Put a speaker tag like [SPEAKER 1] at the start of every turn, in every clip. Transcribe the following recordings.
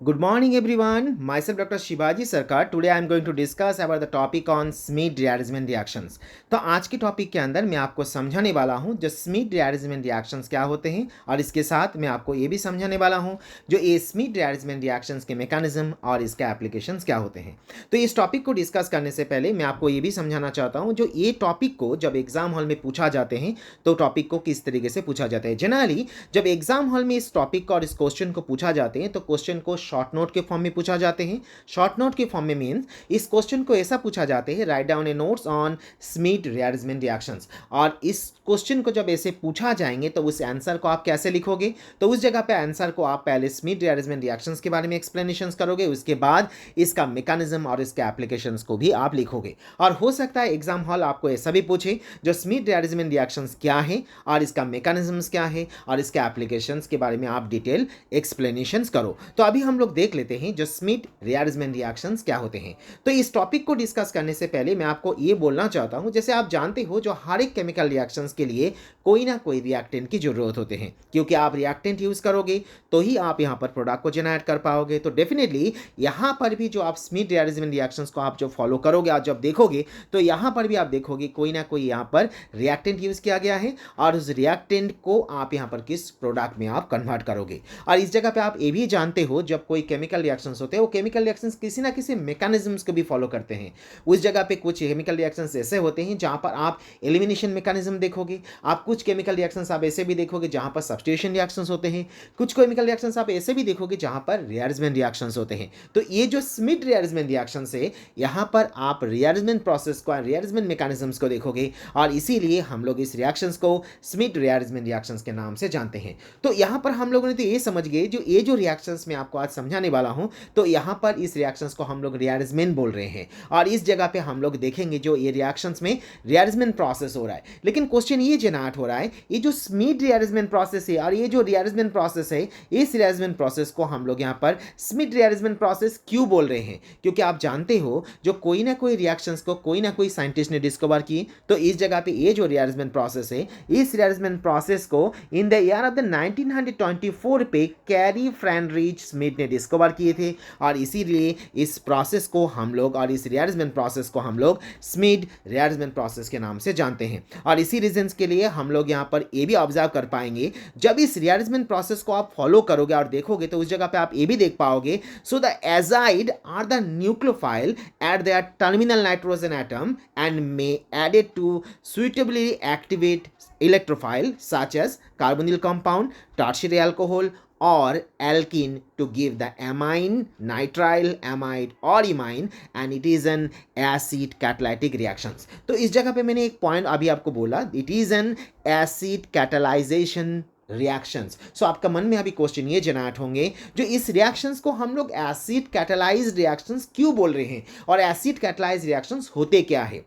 [SPEAKER 1] Good morning everyone. Myself Dr. Shivaji Sarkar. Today I am going to discuss about the topic on Schmidt rearrangement reactions. तो आज के topic के अंदर मैं आपको समझाने वाला हूं जो Schmidt rearrangement reactions क्या होते हैं और इसके साथ मैं आपको ये भी समझाने वाला हूं जो ये Schmidt rearrangement reactions के मैकेनिज्म और इसके एप्लीकेशंस क्या होते हैं। तो इस टॉपिक को डिस्कस करने से पहले मैं आपको ये भी समझाना चाहता हूँ जो ये टॉपिक को जब एग्जाम हॉल में पूछा जाते हैं तो टॉपिक को किस तरीके से पूछा जाता है। जनरली जब एग्जाम हॉल में इस टॉपिक को और इस क्वेश्चन को पूछा जाते हैं तो क्वेश्चन को शॉर्ट नोट के फॉर्म में पूछा जाते हैं। शॉर्ट नोट के फॉर्म में मीन्स इस क्वेश्चन को ऐसा पूछा जाते हैं write down A notes on Smith rearrangement reactions. और इस क्वेश्चन को जब ऐसे पूछा जाएंगे तो उस आंसर को आप कैसे लिखोगे, तो उस जगह पे आंसर को आप पहले स्मिथ रिअरेंजमेंट रिएक्शंस के बारे में एक्सप्लेनेशंस करोगे, उसके बाद इसका मैकेनिज्म और इसके एप्लीकेशंस को भी आप लिखोगे। और हो सकता है एग्जाम हॉल आपको ऐसा भी पूछे जो स्मिथ रिअरेंजमेंट रिएक्शंस क्या है और इसका मैकेनिज्म्स क्या है और इसके एप्लीकेशंस के बारे में आप डिटेल एक्सप्लेनेशंस करो। तो अभी हम लोग देख लेते हैं जो स्मिथ रिअरेंजमेंट रिएक्शंस क्या होते हैं। तो इस टॉपिक को डिस्कस करने से पहले मैं आपको ये बोलना चाहता हूं, जैसे आप जानते हो जो हर एक केमिकल रिएक्शंस के लिए कोई ना कोई रिएक्टेंट की जरूरत होते हैं, क्योंकि आप रिएक्टेंट यूज करोगे तो ही आप यहां पर प्रोडक्ट को जनरेट कर पाओगे। तो डेफिनेटली यहां पर भी जो आप स्मिथ रिअरेंजमेंट रिएक्शंस को आप जो फॉलो करोगे और जब देखोगे तो यहां पर भी आप देखोगे कोई ना कोई यहां पर रिएक्टेंट यूज किया गया है और उस रिएक्टेंट को आप यहां पर किस प्रोडक्ट में आप कन्वर्ट करोगे। और इस जगह पे आप ये भी जानते हो जब कोई केमिकल रिएक्शंस होते हैं वो केमिकल रिएक्शंस किसी ना किसी मैकेनिज्म्स को भी फॉलो करते हैं। उस जगह पे कुछ केमिकल रिएक्शंस ऐसे होते हैं जहां पर आप एलिमिनेशन मैकेनिज्म देखोगे, आप कुछ केमिकल रिएक्शंस आप ऐसे भी देखोगे जहां पर सब्स्टिट्यूशन रिएक्शंस होते हैं, कुछ केमिकल रिएक्शंस आप ऐसे भी देखोगे जहां पर रिअरेंजमेंट रिएक्शंस होते हैं। तो ये जो स्मिथ रिअरेंजमेंट रिएक्शंस है यहां पर आप रिअरेंजमेंट प्रोसेस को, रिअरेंजमेंट मैकेनिज्म्स को देखोगे और इसीलिए हम लोग इस रिएक्शंस को स्मिथ रिअरेंजमेंट रिएक्शंस के नाम से जानते हैं। तो यहां पर हम लोगों ने तो ये समझ गए जो ये जो रिएक्शंस मैं आपको आज समझाने वाला हूं तो यहां पर इस रिएक्शंस को हम लोग रिअरेंजमेंट बोल रहे हैं। और इस जगह पे हम लोग देखेंगे जो ये रिएक्शंस में रिअरेंजमेंट प्रोसेस हो रहा है। लेकिन क्वेश्चन ये जनरेट हो रहा है ये जो स्मिथ रिअरेंजमेंट प्रोसेस है और ये जो रिअरेंजमेंट प्रोसेस है इस रिअरेंजमेंट प्रोसेस को हम लोग यहां पर स्मिथ रिअरेंजमेंट प्रोसेस क्यों बोल रहे हैं, क्योंकि आप जानते हो जो कोई ना कोई रिएक्शंस को कोई ना कोई साइंटिस्ट ने डिस्कवर की। तो इस जगह पे ये जो रिअरेंजमेंट प्रोसेस है इस रिअरेंजमेंट प्रोसेस को in the year of the 1924 पे कैरी फ्रेडरिच स्मिथ ने डिस्कवर किए थे और इसीलिए इस प्रोसेस को हम लोग और इस रिअरेंजमेंट प्रोसेस को हम लोग स्मिथ रिअरेंजमेंट प्रोसेस के नाम से जानते हैं। और इसी रीजंस के लिए हम लोग यहाँ पर ये भी ऑब्जर्व कर पाएंगे जब इस रिअरेंजमेंट प्रोसेस को आप फॉलो करोगे और देखोगे तो उस जगह पे आप ये भी देख पाओगे so the azide are the nucleophile at their terminal nitrogen atom and may added to suitably activate electrophile such as carbonyl compound, tertiary alcohol or alkene to give the amine, nitrile, amide or imine and it is an acid catalytic reactions। तो इस जगह पे मैंने एक point अभी आपको बोला it is an acid catalyzation reactions. So आपका मन में अभी क्वेश्चन ये जनरेट होंगे जो इस रिएक्शंस को हम लोग एसिड कैटालाइज्ड रिएक्शंस क्यों बोल रहे हैं और एसिड कैटालाइज्ड रिएक्शंस होते क्या है।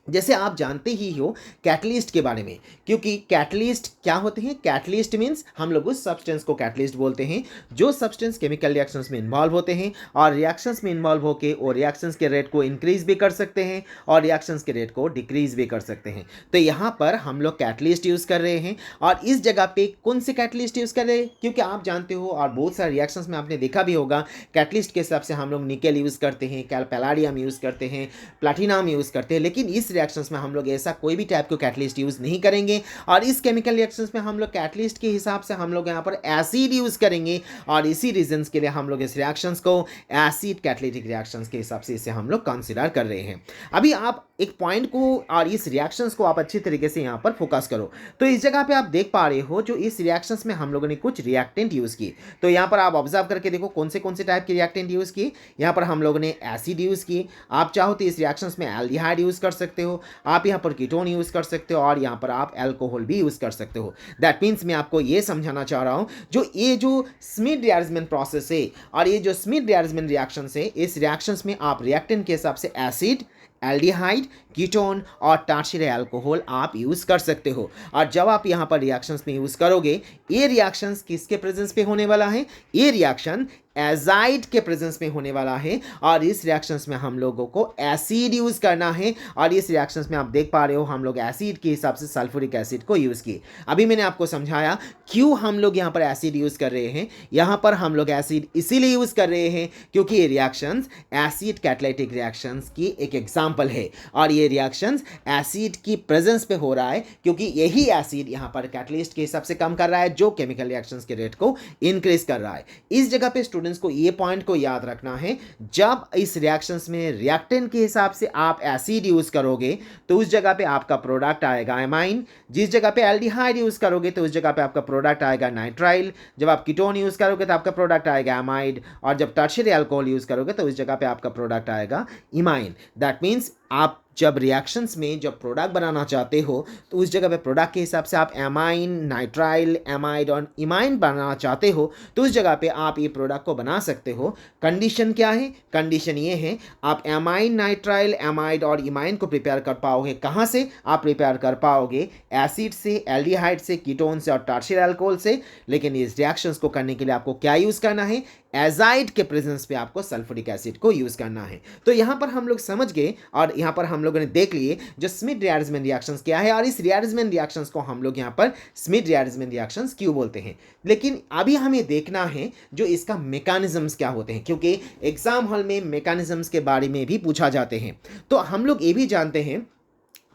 [SPEAKER 1] जैसे आप जानते ही हो कैटलिस्ट के बारे में, क्योंकि कैटलिस्ट क्या होते हैं, कैटलिस्ट मीन्स हम लोग उस सब्सटेंस को कैटलिस्ट बोलते हैं जो सब्सटेंस केमिकल रिएक्शंस में इन्वॉल्व होते हैं और रिएक्शंस में इन्वॉल्व होकर और रिएक्शंस के रेट को इंक्रीज भी कर सकते हैं और रिएक्शंस के रेट को डिक्रीज भी कर सकते हैं। तो यहाँ पर हम लोग कैटलिस्ट यूज़ कर रहे हैं और इस जगह पे कौन से कैटलिस्ट यूज़ कर रहे हैं, क्योंकि आप जानते हो और बहुत सारे रिएक्शंस में आपने देखा भी होगा कैटलिस्ट के हिसाब से हम लोग निकेल यूज़ करते हैं, पैलाडियम यूज़ करते हैं, प्लैटिनम यूज़ करते हैं। लेकिन इस रिएक्शंस में हम लोग ऐसा कोई भी टाइप को कैटलिस्ट यूज नहीं करेंगे और इस केमिकल रिएक्शंस में हम लोग कैटलिस्ट के हिसाब से हम लोग यहाँ पर एसिड यूज करेंगे और इसी रीजंस के लिए हम लोग इस रिएक्शंस को एसिड कैटलिटिक रिएक्शंस के हिसाब से इसे हम लोग कंसीडर कर रहे हैं। अभी आप एक पॉइंट को और इस रिएक्शंस को आप अच्छी तरीके से यहाँ पर फोकस करो। तो इस जगह पे आप देख पा रहे हो जो इस रिएक्शंस में हम लोगों ने कुछ रिएक्टेंट यूज किए। तो यहाँ पर आप ऑब्जर्व करके देखो कौन से टाइप के रिएक्टेंट यूज किए। यहाँ पर हम लोगों ने एसिड यूज किए, आप चाहो तो इस रिएक्शंस में एल्डिहाइड यूज कर सकते हो, आप यहाँ पर कीटोन यूज कर सकते हो और यहाँ पर आप अल्कोहल भी यूज कर सकते हो। दैट मीन्स मैं आपको ये समझाना चाह रहा हूँ जो ये जो स्मिथ रिअरेंजमेंट प्रोसेस है और ये जो स्मिथ रिअरेंजमेंट रिएक्शन है इस रिएक्शंस में आप रिएक्टेंट के हिसाब से एसिड, एल्डिहाइड, कीटोन और टर्शियरी अल्कोहल आप यूज़ कर सकते हो। और जब आप यहाँ पर रिएक्शंस में यूज़ करोगे ये रिएक्शंस किसके प्रेजेंस पे होने वाला है, ये रिएक्शन एजाइड के प्रेजेंस में होने वाला है और इस रिएक्शंस में हम लोगों को एसिड यूज करना है और इस रिएक्शंस में आप देख पा रहे हो हम लोग एसिड के हिसाब से सल्फ्यूरिक एसिड को यूज किए। अभी मैंने आपको समझाया क्यों हम लोग यहाँ पर एसिड यूज कर रहे हैं। यहाँ पर हम लोग एसिड इसीलिए यूज कर रहे हैं क्योंकि ये रिएक्शंस एसिड कैटालिटिक रिएक्शंस की एक एग्जांपल है और ये रिएक्शंस एसिड की प्रेजेंस पे हो रहा है क्योंकि यही एसिड यहाँ पर कैटलिस्ट के हिसाब से काम कर रहा है जो केमिकल रिएक्शंस के रेट को इंक्रीज कर रहा है। इस जगह पे स्टूडेंट्स को ये पॉइंट को याद रखना है, जब इस रिएक्शंस में रिएक्टेंट के हिसाब से आप एसिड यूज करोगे तो उस जगह पे आपका प्रोडक्ट आएगा एमाइन, जिस जगह पे एल्डिहाइड यूज करोगे तो उस जगह पे आपका प्रोडक्ट आएगा नाइट्राइल, जब आप कीटोन यूज करोगे तो आपका प्रोडक्ट आएगा एमाइड और जब टर्शियरी अल्कोहल यूज करोगे तो उस जगह पे आपका प्रोडक्ट आएगा इमाइन। दैट मीन्स आप जब रिएक्शंस में जब प्रोडक्ट बनाना चाहते हो तो उस जगह पे प्रोडक्ट के हिसाब से आप एमाइन, नाइट्राइल, एमाइड और इमाइन बनाना चाहते हो तो उस जगह पे आप ये प्रोडक्ट को बना सकते हो। कंडीशन क्या है? कंडीशन ये है आप एमाइन, नाइट्राइल, एमाइड और इमाइन को प्रिपेयर कर पाओगे कहाँ से? आप प्रिपेयर कर पाओगे एसिड से, एल्डिहाइड से, कीटोन से और टर्शियरी अल्कोहल से। लेकिन इस रिएक्शंस को करने के लिए आपको क्या यूज़ करना है? एजाइड के प्रेजेंस पे आपको सल्फ्यूरिक एसिड को यूज़ करना है। तो यहाँ पर हम लोग समझ गए और यहाँ पर हम लोगों ने देख लिए जो स्मिथ रियारेंजमेंट रिएक्शंस क्या है और इस रियारेंजमेंट रिएक्शंस को हम लोग यहाँ पर स्मिथ रियारेंजमेंट रिएक्शंस क्यों बोलते हैं। लेकिन अभी हमें देखना है जो इसका मैकेनिज्म्स क्या होते हैं, क्योंकि एग्जाम हॉल में मैकेनिज्म्स के बारे में भी पूछा जाते हैं। तो हम लोग ये भी जानते हैं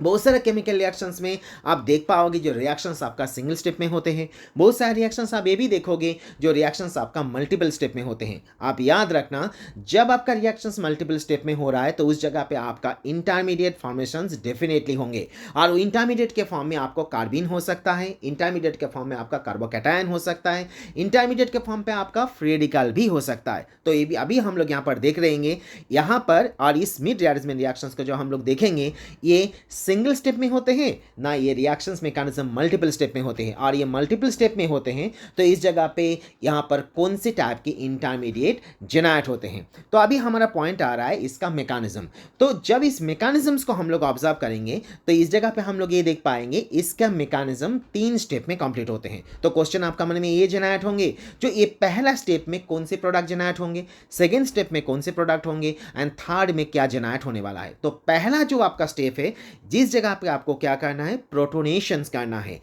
[SPEAKER 1] बहुत सारे केमिकल रिएक्शंस में आप देख पाओगे जो रिएक्शंस आपका सिंगल स्टेप में होते हैं, बहुत सारे रिएक्शंस आप ये भी देखोगे जो रिएक्शंस आपका मल्टीपल स्टेप में होते हैं। आप याद रखना जब आपका रिएक्शंस मल्टीपल स्टेप में हो रहा है तो उस जगह पे आपका इंटरमीडिएट फॉर्मेशंस डेफिनेटली होंगे और इंटरमीडिएट के फॉर्म में आपको कार्बिन हो सकता है, इंटरमीडिएट के फॉर्म में आपका कार्बोकैटायन हो सकता है, इंटरमीडिएट के फॉर्म पे आपका फ्री रेडिकल भी हो सकता है। तो ये भी अभी हम लोग यहाँ पर देख रहेंगे यहाँ पर। और इस स्मिथ रियारेंजमेंट रिएक्शंस को जो हम लोग देखेंगे ये सिंगल स्टेप में होते हैं ना, ये रिएक्शंस मैकेनिज्म मल्टीपल स्टेप में होते हैं और ये मल्टीपल स्टेप में होते हैं तो इस जगह पे यहाँ पर कौन से टाइप के इंटरमीडिएट जेनरेट होते हैं। तो अभी हमारा पॉइंट आ रहा है इसका मैकेनिज्म। तो जब इस मैकेनिज्म्स को हम लोग ऑब्जर्व करेंगे तो इस जगह पे हम लोग ये देख पाएंगे इसका मैकेनिज्म 3 स्टेप में कंप्लीट होते हैं। तो क्वेश्चन आपका मन में ये जेनरेट होंगे जो ये पहला स्टेप में कौन से प्रोडक्ट जेनरेट होंगे, सेकेंड स्टेप में कौन से प्रोडक्ट होंगे एंड थर्ड में क्या जेनरेट होने वाला है। तो पहला जो आपका स्टेप है जिस जगह पे आपको क्या करना है? प्रोटोनेशंस करना है।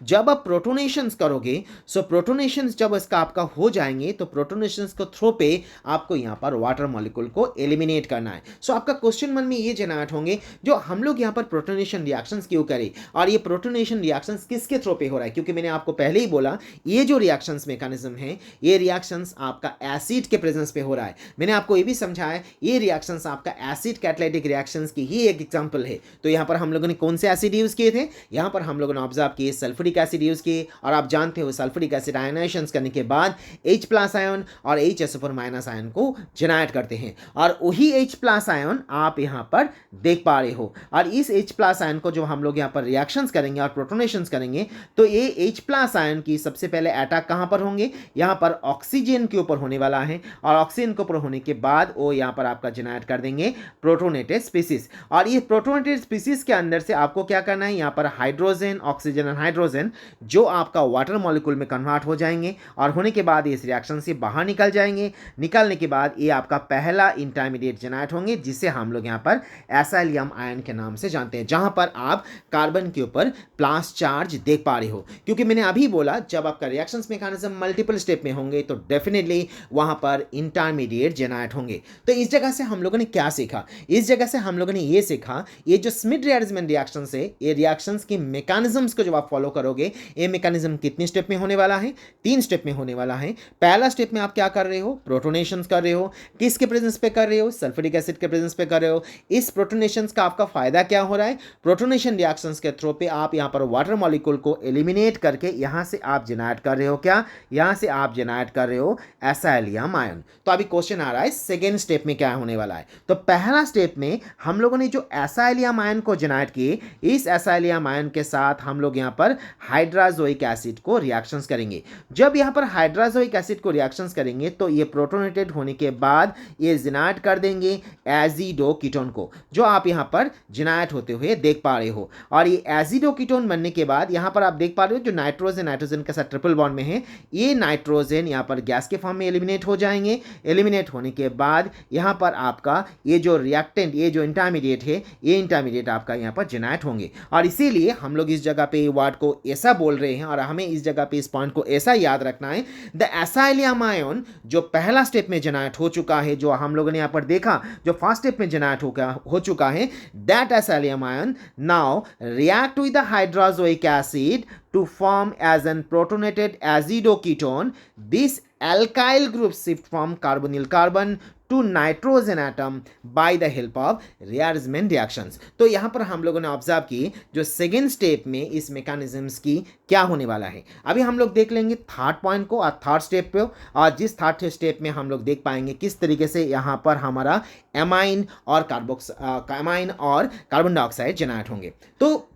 [SPEAKER 1] जब आप प्रोटोनेशंस करोगे प्रोटोनेशंस जब इसका आपका हो जाएंगे तो प्रोटोनेशंस को थ्रू पे आपको यहाँ पर वाटर मॉलिक्यूल को एलिमिनेट करना है। आपका क्वेश्चन मन में ये जनरेट होंगे जो हम लोग यहाँ पर प्रोटोनेशन रिएक्शंस क्यों करें और ये प्रोटोनेशन रिएक्शंस किसके थ्रू पे हो रहा है, क्योंकि मैंने आपको पहले ही बोला ये जो रिएक्शंस मैकेनिज्म है ये रिएक्शंस आपका एसिड के प्रेजेंस पे हो रहा है। मैंने आपको ये भी समझाया ये रिएक्शंस आपका एसिड कैटालिटिक रिएक्शंस की ही एक एग्जांपल है। तो यहाँ पर हम लोगों ने कौन से एसिड यूज किए थे? यहाँ पर हम लोगों ने ऑब्जर्व किए सल्फ्यूरिक एसिड यूज किए और आप जानते हो सल्फ्यूरिक एसिड आयनाइजेशन करने के बाद H+ आयन और HSO4- आयन को जनरेट करते हैं और वही H+ आयन आप यहाँ पर देख पा रहे हो। और इस H+ आयन को जो हम लोग यहाँ पर रिएक्शंस करेंगे और प्रोटोनेशंस करेंगे तो ये H+ आयन की सबसे पहले अटैक कहाँ पर होंगे? यहाँ पर ऑक्सीजन के ऊपर होने वाला है और ऑक्सीजन के ऊपर होने के बाद वो यहाँ पर आपका जनरेट कर देंगे प्रोटोनेटेड स्पीसीज। और ये प्रोटोनेटेड स्पीसीज के अंदर से आपको क्या करना है? यहाँ पर हाइड्रोजन, ऑक्सीजन और हाइड्रोजन जो आपका वाटर मॉलिक्यूल में कन्वर्ट हो जाएंगे और होने के बाद इस रिएक्शन से बाहर निकल जाएंगे। निकलने के बाद ये आपका पहला इंटरमीडिएट जनरेट होंगे जिसे हम लोग यहाँ पर एसिलियम आयन के नाम से जानते हैं, जहां पर आप कार्बन के ऊपर प्लस चार्ज देख पा रहे हो। क्योंकि मैंने अभी बोला जब आपका रिएक्शंस मैकेनिज्म मल्टीपल स्टेप में होंगे तो डेफिनेटली वहां पर इंटरमीडिएट जनरेट होंगे। तो इस जगह से हम लोगों ने क्या सीखा? इस जगह से हम लोगों ने ये सीखा ये जो स्मिथ रियारेंजमेंट रिएक्शन है ये रिएक्शंस की मैकेनिज्म्स को जब आप फॉलो करोगे ये मैकेनिज्म कितने स्टेप में होने वाला है? 3 स्टेप में होने वाला है। पहला स्टेप में आप क्या कर रहे हो? प्रोटोनेशंस कर रहे हो। किसके प्रेजेंस पे कर रहे हो? सल्फ्यूरिक एसिड के प्रेजेंस पे कर रहे हो। इस प्रोटोनेशंस का आपका फायदा क्या हो रहा है? प्रोटोनेशन रिएक्शंस के थ्रू पे आप यहाँ पर वाटर मॉलिक्यूल को एलिमिनेट करके यहाँ से आप जनरेट कर रहे हो क्या? यहाँ से आप जनरेट कर रहे हो एसिलियम आयन। तो अभी क्वेश्चन आ रहा है सेकेंड स्टेप में क्या होने वाला है। तो पहला स्टेप में हम लोगों ने जो एसिलियम आयन आयन को जेनरेट किए, इस एसिलियम आयन के साथ हम लोग यहाँ पर हाइड्राजोइक एसिड को रिएक्शंस करेंगे। जब यहाँ पर हाइड्राजोइक एसिड को रिएक्शंस करेंगे तो ये प्रोटोनेटेड होने के बाद ये जेनरेट कर देंगे एजिडो कीटोन को, जो आप यहाँ पर जेनरेट होते हुए देख पा रहे हो। और ये एजिडो कीटोन बनने के बाद यहाँ पर आप देख पा रहे हो जो नाइट्रोजन नाइट्रोजन के साथ ट्रिपल बॉन्ड में है, ये नाइट्रोजन यहाँ पर गैस के फॉर्म में एलिमिनेट हो जाएंगे। एलिमिनेट होने के बाद यहाँ पर आपका ये जो रिएक्टेंट, ये जो इंटरमीडिएट है, ये इंटरमीडिएट आपका यहाँ पर जेनरेट होंगे। और इसीलिए हम लोग इस जगह पे वर्ड को ऐसा बोल रहे हैं और हमें इस जगह पे इस पॉइंट को ऐसा याद रखना है, द एसिलियम आयन जो पहला स्टेप में जेनरेट हो चुका है, जो हम लोगों ने यहाँ पर देखा जो फर्स्ट स्टेप में जेनरेट हो चुका है, that acylium ion now react with the hydrozoic acid to form as an protonated azidoketone. This alkyl group shift from carbonyl carbon to nitrogen atom by the help of rearrangement reactions. तो यहाँ पर हम लोगों ने observe की जो second step में इस मैकेनिज्म्स की क्या होने वाला है। अभी हम लोग देख लेंगे थर्ड पॉइंट को और थर्ड स्टेप पे, और जिस थर्ड स्टेप में हम लोग देख पाएंगे किस तरीके से यहाँ पर हमारा एमाइन और कार्बन डाइऑक्साइड जेनरेट होंगे। तो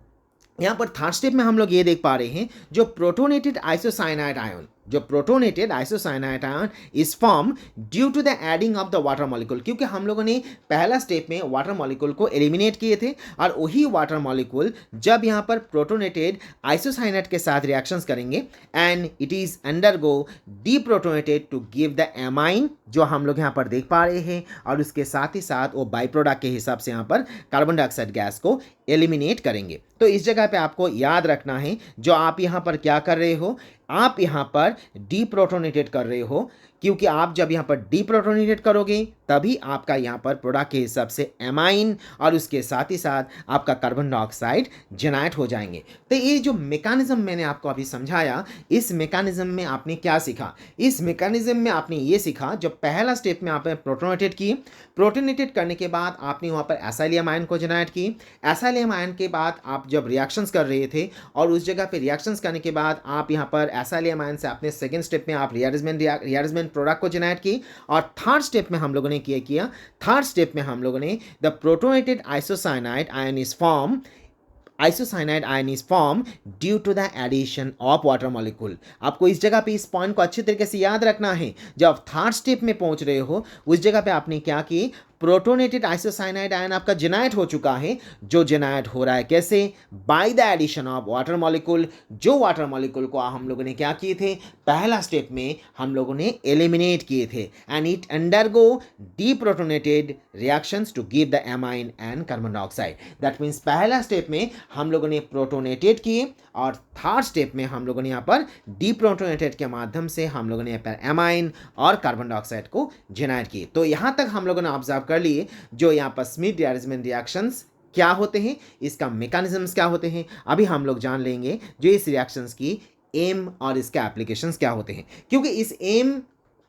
[SPEAKER 1] यहाँ पर थर्ड स्टेप में हम लोग ये देख पा रहे हैं जो प्रोटोनेटेड आइसोसाइनाइड आयन, जो protonated isocyanide ion is form due to the adding of the water molecule, क्योंकि हम लोगों ने पहला स्टेप में वाटर मॉलिक्यूल को एलिमिनेट किए थे और वही वाटर मॉलिक्यूल जब यहाँ पर प्रोटोनेटेड आइसोसाइनाइड के साथ रिएक्शंस करेंगे and it is undergo deprotonated to give the amine, जो हम लोग यहाँ पर देख पा रहे हैं, और उसके साथ ही साथ वो बाई प्रोडक्ट के हिसाब से यहाँ पर कार्बन डाइऑक्साइड गैस को एलिमिनेट करेंगे। तो इस जगह पे आपको याद रखना है जो आप यहाँ पर क्या कर रहे हो, आप यहाँ पर डीप्रोटोनेटेड कर रहे हो, क्योंकि आप जब यहाँ पर डीप्रोटोनेटेड करोगे तभी आपका यहाँ पर प्रोडक्ट के हिसाब से एमाइन और उसके साथ ही साथ आपका कार्बन डाइऑक्साइड जेनरेट हो जाएंगे। तो ये जो मैकेनिज्म मैंने आपको अभी समझाया, इस मैकेनिज्म में आपने क्या सीखा? इस मैकेनिज्म में आपने ये सीखा, जब पहला स्टेप में आपने प्रोटोनेटेड किए, प्रोटोनेटेड करने के बाद आपने वहाँ पर एसिलियम आयन को जेनरेट की। एसिलियम आयन के बाद आप जब रिएक्शंस कर रहे थे और उस जगह पे रिएक्शंस करने के बाद आप यहाँ पर एसिलियम आयन से आपने सेकेंड स्टेप में आप रिअरेंजमेंट प्रोडक्ट को जेनरेट की। और थर्ड स्टेप में हम लोगों ने किया थर्ड स्टेप में हम लोगों ने the protonated isocyanide ion is form due to the addition of water molecule. आपको इस जगह पे इस पॉइंट को अच्छे तरीके से याद रखना है। जब थर्ड स्टेप में पहुंच रहे हो उस जगह पे आपने क्या की, प्रोटोनेटेड आइसोसाइनाइड आयन आपका जेनरेट हो चुका है, जो जेनरेट हो रहा है कैसे, by the addition of water molecule. जो वाटर मॉलिक्यूल को हम लोगों ने क्या किए थे, पहला स्टेप में हम लोगों ने एलिमिनेट किए थे and it undergo deprotonated reactions to give the amine and carbon dioxide. That means पहला स्टेप में हम लोगों ने प्रोटोनेटेड किए और थर्ड स्टेप में हम लोगों ने यहाँ पर डीप्रोटोनेटेड के माध्यम से हम लोगों ने यहाँ पर एमाइन और कार्बन डाइऑक्साइड को जेनरेट किए। तो यहाँ तक हम लोगों ने ऑब्जर्व कर लिए जो यहाँ पर स्मिथ रिअरेंजमेंट रिएक्शंस क्या होते हैं, इसका मैकेनिज्म्स क्या होते हैं। अभी हम लोग जान लेंगे जो इस रिएक्शंस की एम और इसके एप्लीकेशंस क्या होते हैं, क्योंकि इस एम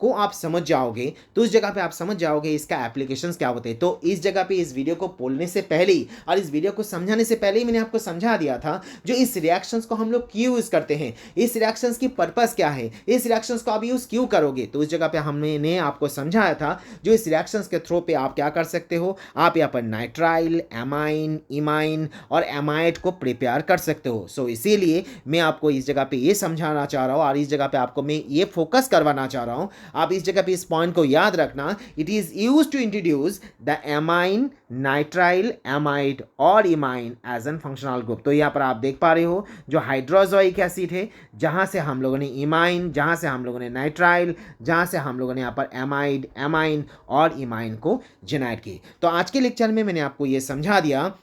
[SPEAKER 1] को आप समझ जाओगे तो उस जगह पे आप समझ जाओगे इसका एप्लीकेशंस क्या होते हैं। तो इस जगह पे इस वीडियो को बोलने से पहले ही और इस वीडियो को समझाने से पहले ही मैंने आपको समझा दिया था जो इस रिएक्शंस को हम लोग क्यों यूज़ करते हैं, इस रिएक्शंस की पर्पस क्या है, इस रिएक्शंस को आप यूज़ क्यों करोगे। तो उस जगह पे हमने आपको समझाया था जो इस रिएक्शंस के थ्रू पे आप क्या कर सकते हो, आप यहाँ पर नाइट्राइल, एमाइन, इमाइन और एमाइड को प्रिपेयर कर सकते हो। सो इसीलिए मैं आपको इस जगह पे ये समझाना चाह रहा हूँ और इस जगह पे आपको मैं ये फोकस करवाना चाह रहा हूँ। आप इस जगह पे इस पॉइंट को याद रखना, it is used to introduce the amine, nitrile, amide और imine as an functional group. तो यहाँ पर आप देख पा रहे हो जो हाइड्रोजोइक एसिड है, जहाँ से हम लोगों ने इमाइन, जहाँ से हम लोगों ने नाइट्राइल, जहाँ से हम लोगों ने यहाँ पर एमाइड, एमाइन और इमाइन को जेनरेट की। तो आज के लेक्चर में मैंने आपको ये समझा दिया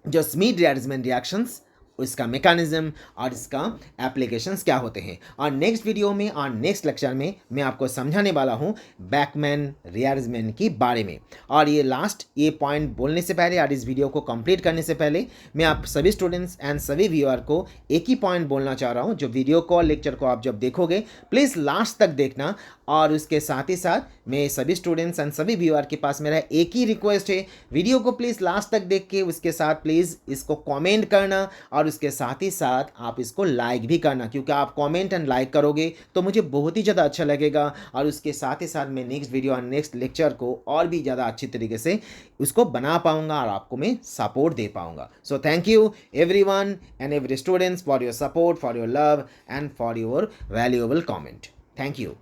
[SPEAKER 1] जो स्मिथ रिअरेंजमेंट रिएक्शंस, इसका मैकेनिज्म और इसका एप्लीकेशंस क्या होते हैं। और नेक्स्ट वीडियो में और नेक्स्ट लेक्चर में मैं आपको समझाने वाला हूँ बैकमैन रिअरेंजमेंट के बारे में। और ये पॉइंट बोलने से पहले और इस वीडियो को कंप्लीट करने से पहले मैं आप सभी स्टूडेंट्स एंड सभी व्यूअर को एक ही पॉइंट बोलना चाह रहा हूँ। जो वीडियो को लेक्चर को आप जब देखोगे प्लीज़ लास्ट तक देखना, और उसके साथ ही साथ मैं सभी स्टूडेंट्स एंड सभी व्यूअर के पास मेरा एक ही रिक्वेस्ट है, वीडियो को प्लीज़ लास्ट तक देख के उसके साथ प्लीज़ इसको कमेंट करना और और उसके साथ ही साथ आप इसको लाइक भी करना, क्योंकि आप कमेंट एंड लाइक करोगे तो मुझे बहुत ही ज़्यादा अच्छा लगेगा और उसके साथ ही साथ मैं नेक्स्ट वीडियो और नेक्स्ट लेक्चर को और भी ज़्यादा अच्छी तरीके से उसको बना पाऊंगा और आपको मैं सपोर्ट दे पाऊंगा. So thank you everyone and every students for your support, for your love and for your valuable comment. Thank you.